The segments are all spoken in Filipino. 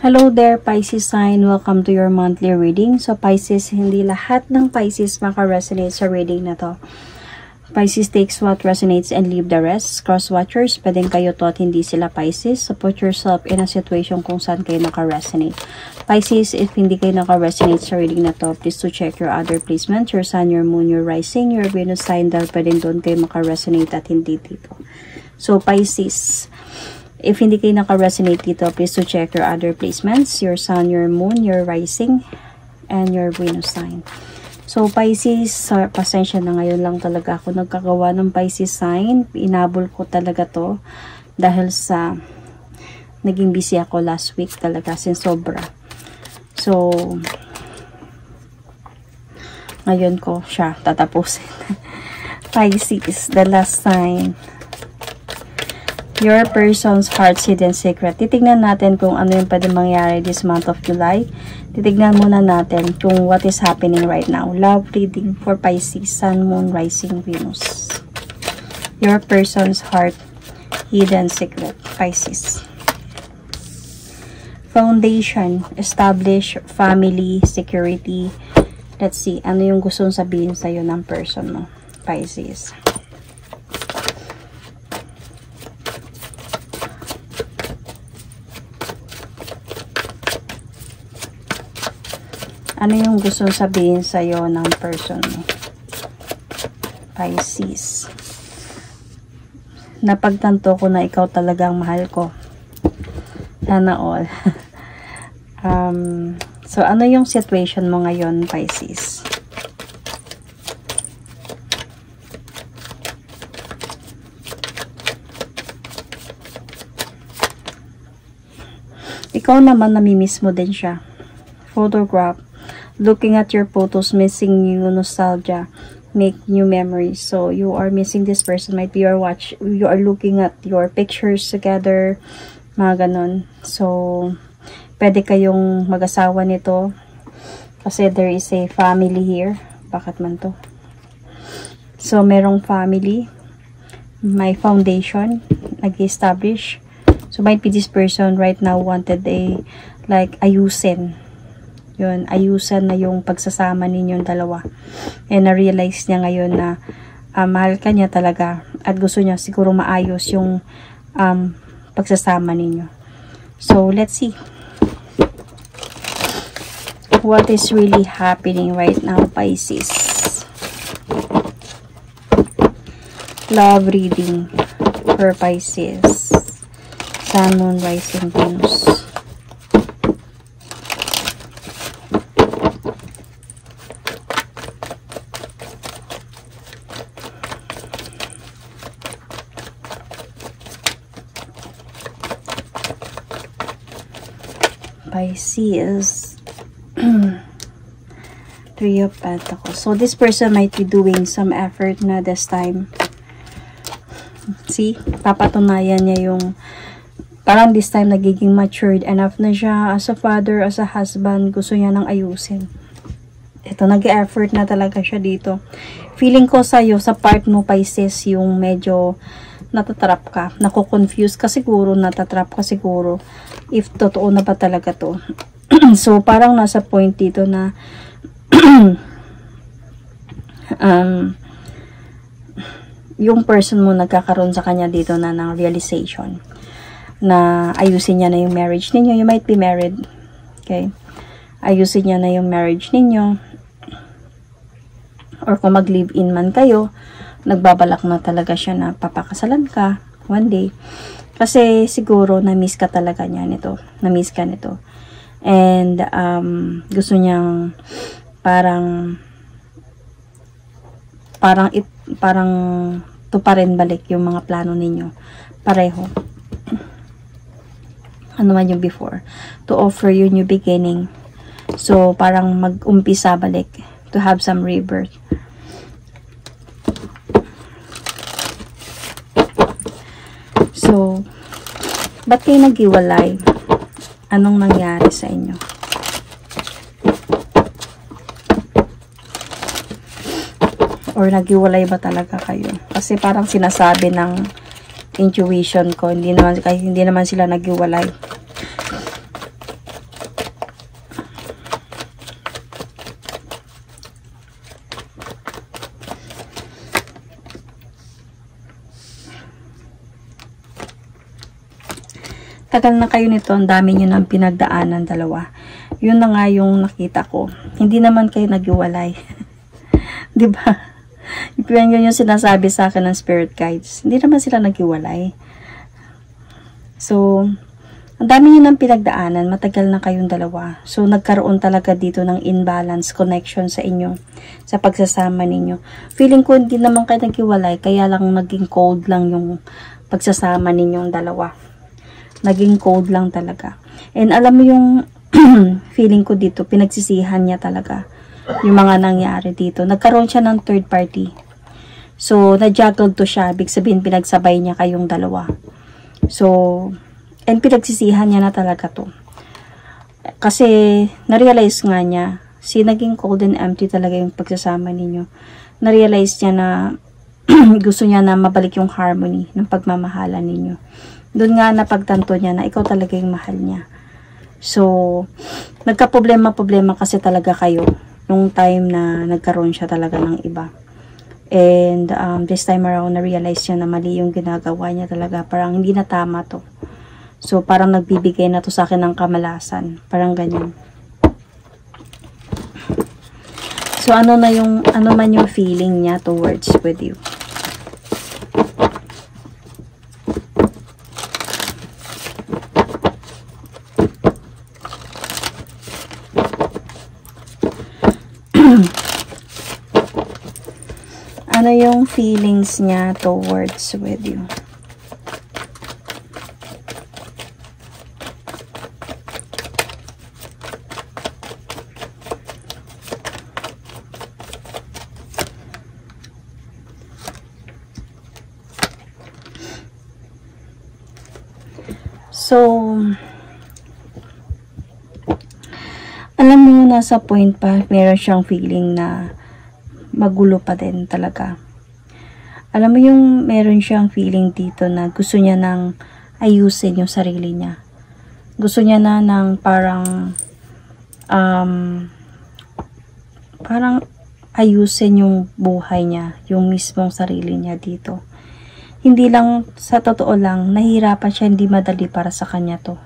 Hello there, Pisces sign. Welcome to your monthly reading. So, Pisces, hindi lahat ng Pisces maka-resonate sa reading na to. Pisces takes what resonates and leave the rest. Cross-watchers, pwedeng kayo to at hindi sila Pisces. So, put yourself in a situation kung saan kayo naka-resonate. Pisces, if hindi kayo naka-resonate sa reading na to, please to check your other placements, your sun, your moon, your rising, your Venus sign, dahil pwedeng doon kayo maka-resonate at hindi dito. So, Pisces, if hindi kayo naka-resonate dito, please to check your other placements, your sun, your moon, your rising, and your Venus sign. So, Pisces, pasensya na ngayon lang talaga ako nagkagawa ng Pisces sign. Inabol ko talaga to dahil sa naging busy ako last week talaga since sobra. So, ngayon ko siya tatapusin. Pisces, the last sign. Your person's heart's hidden secret. Titignan natin kung ano yung pwede mangyari this month of July. Titignan muna natin kung what is happening right now. Love reading for Pisces, Sun, Moon, Rising, Venus. Your person's heart, hidden secret, Pisces. Foundation, establish, family, security. Let's see, ano yung gustong sabihin sa'yo ng person mo, Pisces. Ano yung gusto sabihin sa'yo ng person mo? Pisces. Napagtanto ko na ikaw talagang mahal ko. Sana all. So, ano yung situation mo ngayon, Pisces? Ikaw naman, namimiss mo din siya. Photograph. Looking at your photos, missing you, nostalgia, make new memories. So, you are missing this person. Might be you are looking at your pictures together, mga ganon. So, pwede kayong mag-asawa nito kasi there is a family here. Bakit man to? So, merong family, may foundation, nag-establish. So, might be this person right now wanted ayusin. Yun, ayusan na yung pagsasama ninyong dalawa. And na-realize niya ngayon na mahal ka niya talaga at gusto niya siguro maayos yung pagsasama ninyo. So, let's see. What is really happening right now, Pisces? Love reading for Pisces. Sun, Moon, Rising, Venus. Pisces. Three of Pentacles. So, this person might be doing some effort na this time. See? Papatunayan niya yung parang this time nagiging matured enough na siya as a father, as a husband. Gusto niya nang ayusin. Ito, nag-effort na talaga siya dito. Feeling ko sa'yo, sa part mo, Pisces, yung medyo natatrap ka. Nako-confuse ka siguro, natatrap ka siguro. If totoo na ba talaga to. So, parang nasa point dito na yung person mo nagkakaroon sa kanya dito na ng realization na ayusin niya na yung marriage ninyo. You might be married. Okay? Ayusin niya na yung marriage ninyo. Or kung mag-live-in man kayo, nagbabalak na talaga siya na papakasalan ka one day. Kasi siguro na-miss ka talaga niya nito. Na-miss ka nito. And gusto niyang parang tuparin balik yung mga plano ninyo. Pareho. Ano man yung before. To offer you new beginning. So, parang mag-umpisa balik. To have some rebirth. So, ba't kayo naghiwalay? Anong nangyari sa inyo? Or naghiwalay ba talaga kayo? Kasi parang sinasabi ng intuition ko, hindi naman sila naghiwalay. tagal na kayo nito, ang dami nyo ng pinagdaanan dalawa. Yun na nga yung nakita ko. Hindi naman kayo naghiwalay. Diba? Yun yung sinasabi sa akin ng spirit guides. Hindi naman sila naghiwalay. So, ang dami nyo ng pinagdaanan, matagal na kayong dalawa. So, nagkaroon talaga dito ng imbalance connection sa inyo, sa pagsasama ninyo. Feeling ko hindi naman kayo naghiwalay, kaya lang naging cold lang yung pagsasama ninyong dalawa. Naging cold lang talaga. And alam mo yung feeling ko dito, pinagsisihan niya talaga yung mga nangyari dito. Nagkaroon siya ng third party. So, na-juggled to siya. Ibig sabihin, pinagsabay niya kayong dalawa. So, and pinagsisihan niya na talaga to. Kasi, na-realize nga niya, naging cold and empty talaga yung pagsasama ninyo. Na-realize niya na gusto niya na mabalik yung harmony ng pagmamahalan ninyo. Doon nga napagtanto niya na ikaw talaga yung mahal niya. So, nagka-problema kasi talaga kayo nung time na nagkaroon siya talaga ng iba. And this time around, na-realize niya na mali yung ginagawa niya talaga. Parang hindi na tama to. So, parang nagbibigay na to sa akin ng kamalasan. Parang ganyan. So, ano man yung feeling niya towards with you. Ano yung feelings niya towards with you? So, alam mo, nasa point pa, meron siyang feeling na magulo pa din talaga. Alam mo yung meron siyang feeling dito na gusto niya nang ayusin yung sarili niya. Gusto niya na ng parang ayusin yung buhay niya, yung mismong sarili niya dito. Hindi lang, sa totoo lang, nahihirapan siya, hindi madali para sa kanya to.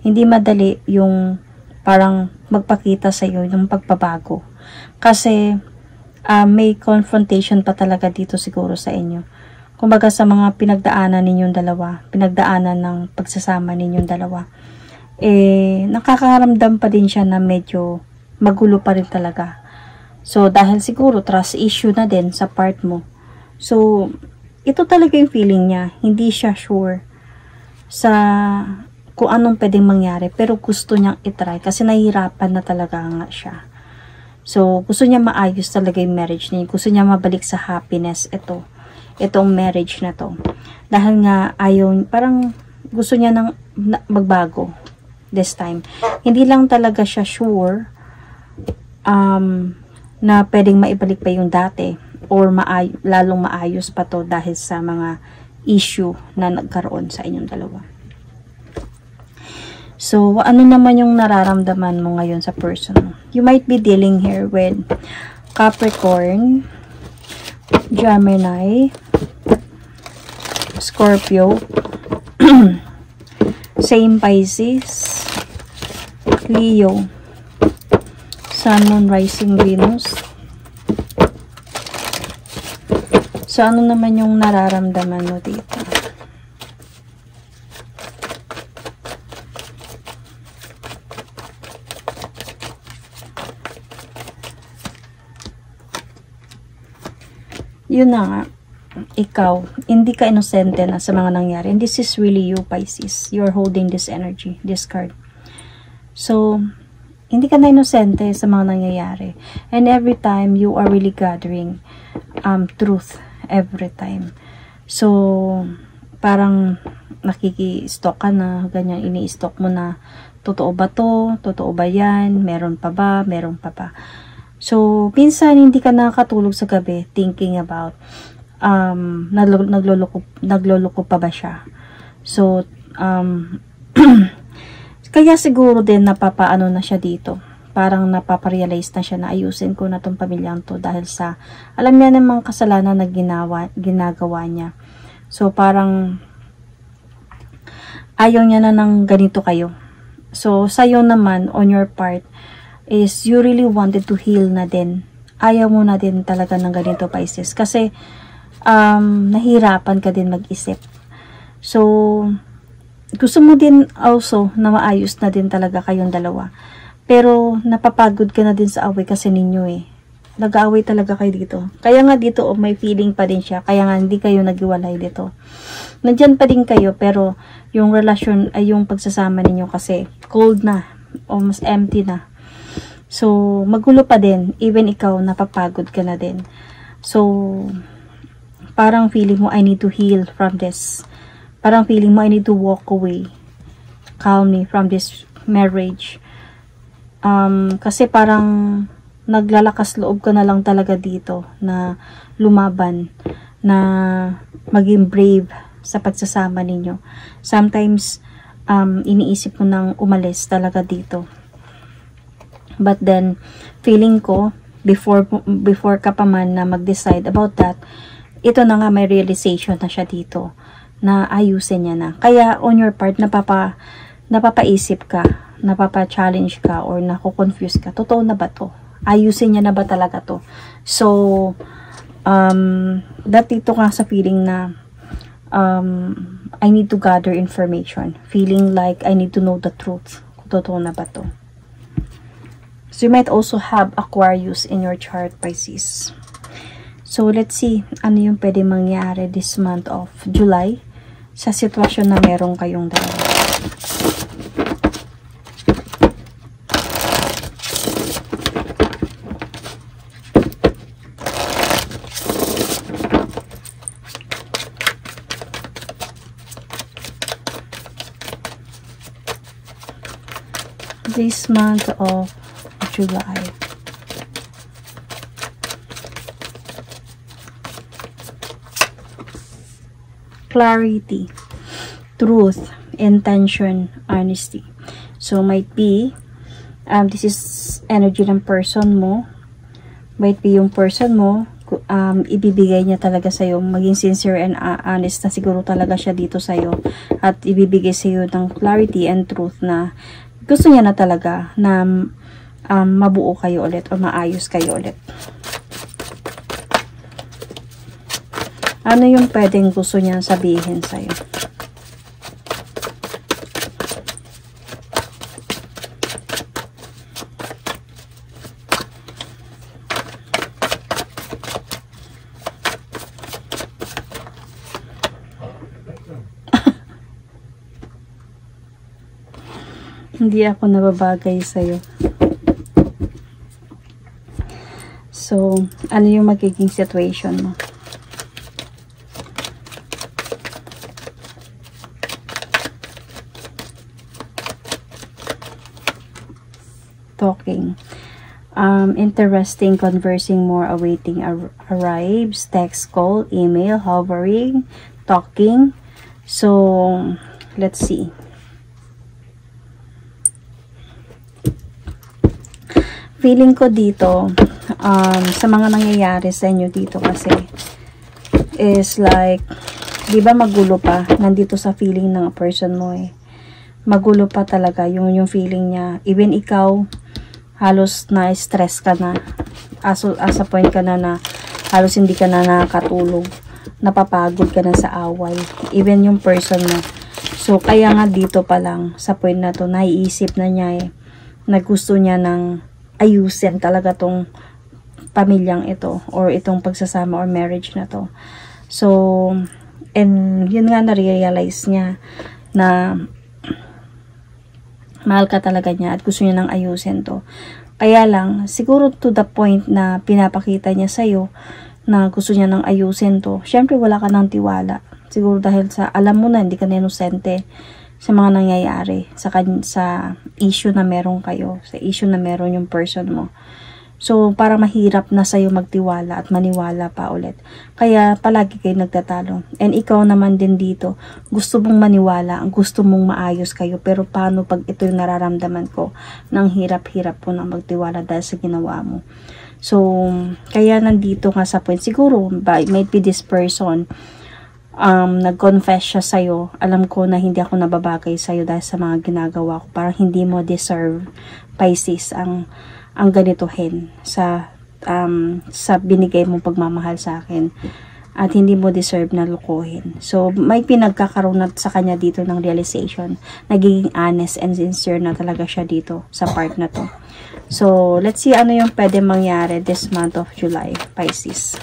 Hindi madali yung parang magpakita sa iyo yung pagbabago. Kasi may confrontation pa talaga dito siguro sa inyo. Kumbaga sa mga pinagdaanan ninyong dalawa, pinagdaanan ng pagsasama ninyong dalawa, nakakaramdam pa din siya na medyo magulo pa rin talaga. So, dahil siguro trust issue na din sa part mo. So, ito talaga yung feeling niya. Hindi siya sure sa kung anong pwedeng mangyari, pero gusto niyang itry kasi nahihirapan na talaga nga siya. So, gusto niya maayos talaga yung marriage niya. Gusto niya mabalik sa happiness itong marriage na to. Dahil nga parang gusto niya nang magbago this time. Hindi lang talaga siya sure na pwedeng maibalik pa yung dati or lalong maayos pa to dahil sa mga issue na nagkaroon sa inyong dalawa. So, ano naman yung nararamdaman mo ngayon sa person mo? You might be dealing here with Capricorn, Gemini, Scorpio, same Pisces, Leo, Sun, Moon, Rising, Venus. So, ano naman yung nararamdaman mo dito? Yun na nga, ikaw, hindi ka inosente na sa mga nangyari. And this is really you, Pisces. You're holding this energy, this card. So, hindi ka na inosente sa mga nangyayari. And every time, you are really gathering truth every time. So, parang nakiki-stalk ka na, ganyan, ini-stalk mo na, totoo ba to? Totoo ba yan? Meron pa ba? Meron pa ba? So, minsan hindi ka nakakatulog sa gabi thinking about nagloloko pa ba siya. So, kaya siguro din napapaano na siya dito. Parang napaparealize na siya na ayusin ko na tong pamilyang to dahil sa alam niya namang kasalanan na ginagawa niya. So, parang ayaw niya na ng ganito kayo. So, sa'yo naman, on your part, is you really wanted to heal na din. Ayaw mo na din talaga ng ganito, Pisces. Kasi, nahirapan ka din mag-isip. So, gusto mo din also na maayos na din talaga kayong dalawa. Pero, napapagod ka na din sa away kasi ninyo eh. Nag-aaway talaga kayo dito. Kaya nga dito, may feeling pa din siya. Kaya nga hindi kayo naghiwalay dito. Nandyan pa din kayo, pero yung relasyon ay yung pagsasama ninyo kasi cold na. Almost empty na. So, magulo pa din. Even ikaw, napapagod ka na din. So, parang feeling mo, I need to heal from this. Parang feeling mo, I need to walk away calmly from this marriage. Kasi parang naglalakas loob ka na lang talaga dito na lumaban, na maging brave sa pagsasama ninyo. Sometimes, iniisip mo nang umalis talaga dito. But then, feeling ko, before ka pa man na mag-decide about that, ito na nga may realization na siya dito, na ayusin niya na. Kaya, on your part, napapaisip ka, napapa-challenge ka, or nako-confuse ka. Totoo na ba to? Ayusin niya na ba talaga to? So, dito ka sa feeling na I need to gather information. Feeling like I need to know the truth. Kung totoo na ba to? So, you might also have Aquarius in your chart, Pisces. So, let's see ano yung pwede mangyari this month of July sa sitwasyon na meron kayong dalawa. This month of July. Clarity, truth, intention, honesty. So, might be, this is energy ng person mo. Might be yung person mo, ibibigay niya talaga sa'yo, maging sincere and honest na siguro talaga siya dito sa'yo. At ibibigay sa'yo ng clarity and truth na gusto niya na talaga na mabuo kayo ulit o maayos kayo ulit. Ano yung pwedeng gusto niya sabihin sa'yo? Hindi ako nababagay sa'yo. So, ano yung magiging situation mo? Talking. Interesting, conversing more, awaiting arrives, text, call, email, hovering, talking. So, let's see. Feeling ko dito, sa mga nangyayari sa inyo dito kasi, is like, di ba magulo pa, nandito sa feeling ng person mo eh. Magulo pa talaga yung feeling niya. Even ikaw, halos na-stress ka na. As a point ka na halos hindi ka na nakakatulog. Napapagod ka na sa away. Even yung person mo. So, kaya nga dito pa lang, sa point na to, naiisip na niya eh, na gusto niya ng ayusin talaga tong pamilyang ito or itong pagsasama or marriage na to. So, and yun nga na-realize niya na mahal ka talaga niya at gusto niya nang ayusin to. Kaya lang, siguro to the point na pinapakita niya sa'yo na gusto niya nang ayusin to, syempre wala ka ng tiwala. Siguro dahil sa, alam mo na, hindi ka na inosente sa mga nangyayari, sa issue na meron kayo, sa issue na meron yung person mo. So, para mahirap na sa'yo magtiwala at maniwala pa ulit. Kaya, palagi kayo nagtatalo. And ikaw naman din dito, gusto mong maniwala, gusto mong maayos kayo, pero paano pag ito yung nararamdaman ko, nang hirap-hirap po na magtiwala dahil sa ginawa mo. So, kaya nandito nga sa point, siguro, might be this person, nag-confess siya sa'yo. Alam ko na hindi ako nababagay sa'yo dahil sa mga ginagawa ko. Parang hindi mo deserve, Pisces, ang ganituhin sa binigay mong pagmamahal sa akin. At hindi mo deserve na lukuhin. So, may pinagkakaroon na sa kanya dito ng realization. Nagiging honest and sincere na talaga siya dito sa part na to. So, let's see ano yung pwede mangyari this month of July, Pisces.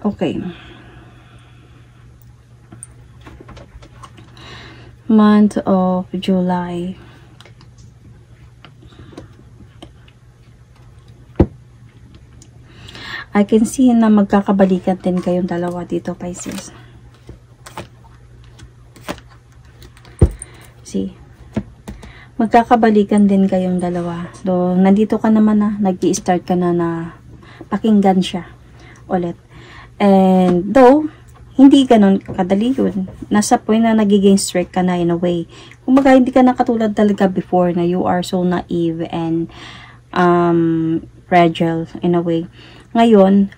Okay. Month of July. I can see na magkakabalikan din kayong dalawa dito, Pisces. See? Magkakabalikan din kayong dalawa. So, nandito ka naman na, nag-i-start ka na pakinggan siya ulit. And though, hindi ganun kadali yun. Nasa point na nagiging strict ka na in a way. Kumbaga, hindi ka na katulad talaga before na you are so naive and fragile in a way. Ngayon,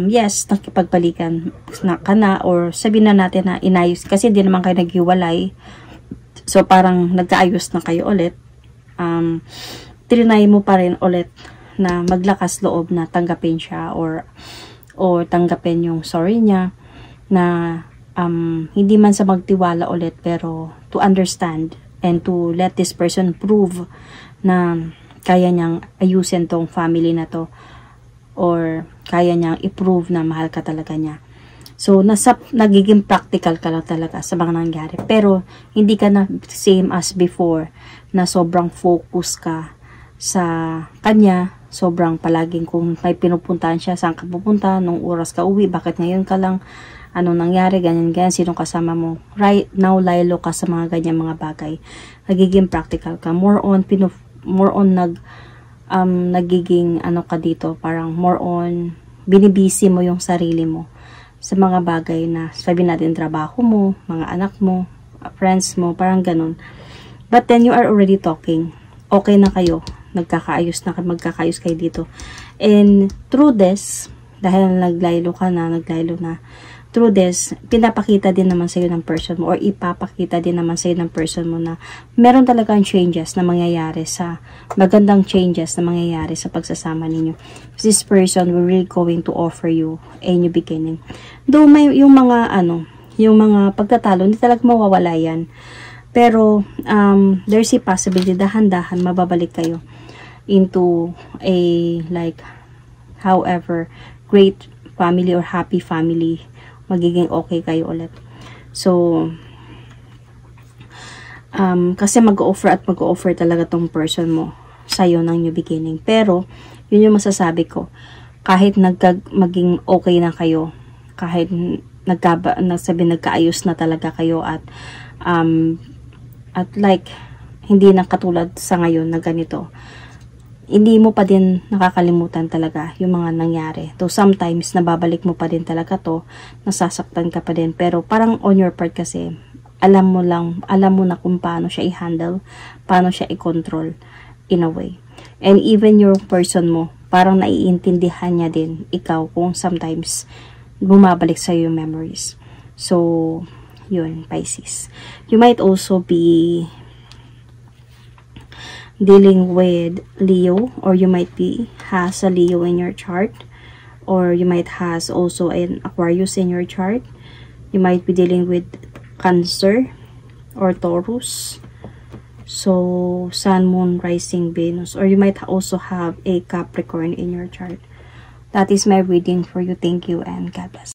yes, nakipagbalikan na ka na or sabihin na natin na inayos. Kasi hindi naman kayo naghiwalay. So, parang nagkaayos na kayo ulit. Trinay mo pa rin ulit na maglakas loob na tanggapin siya or tanggapin yung sorry niya na hindi man sa magtiwala ulit pero to understand and to let this person prove na kaya niyang ayusin tong family na to or kaya niyang i-prove na mahal ka talaga niya. So, nagiging practical ka lang talaga sa mga nangyari. Pero, hindi ka na same as before na sobrang focus ka sa kanya. Sobrang palaging kung may pinupuntahan siya, saan ka pupunta, nung oras ka uwi, bakit ngayon ka lang, ano nangyari, ganyan, sino kasama mo. Right now, laylo ka sa mga ganyan mga bagay. Nagiging practical ka. More on nagiging ano ka dito, parang more on binibisi mo yung sarili mo sa mga bagay na sabi natin trabaho mo, mga anak mo, friends mo, parang ganun. But then you are already talking. Okay na kayo. Magkakaayos kayo dito. And through this, dahil naglaylo na, through this, pinapakita din naman sa'yo ng person mo or ipapakita din naman sa'yo ng person mo na meron talagang changes na mangyayari magandang changes na mangyayari sa pagsasama ninyo. This person will really going to offer you a new beginning. Though may yung mga pagtatalo, hindi talaga mawawala yan. Pero, there's a possibility, dahan-dahan, mababalik kayo into a, like, however, great family or happy family. Magiging okay kayo ulit. So, kasi mag-offer talaga tong person mo sa'yo ng new beginning. Pero, yun yung masasabi ko. Kahit maging okay na kayo, kahit nagkaayos na talaga kayo at like, hindi na katulad sa ngayon na ganito, hindi mo pa din nakakalimutan talaga yung mga nangyari. So, sometimes, nababalik mo pa din talaga to, nasasaktan ka pa din. Pero, parang on your part kasi, alam mo na kung paano siya i-handle, paano siya i-control, in a way. And even your person mo, parang naiintindihan niya din, ikaw, kung sometimes, bumabalik sa yung memories. So, yun, Pisces. You might also be dealing with Leo, or you might has a Leo in your chart, or you might has also an Aquarius in your chart. You might be dealing with Cancer or Taurus. So, Sun, Moon, Rising, Venus, or you might also have a Capricorn in your chart. That is my reading for you. Thank you and God bless.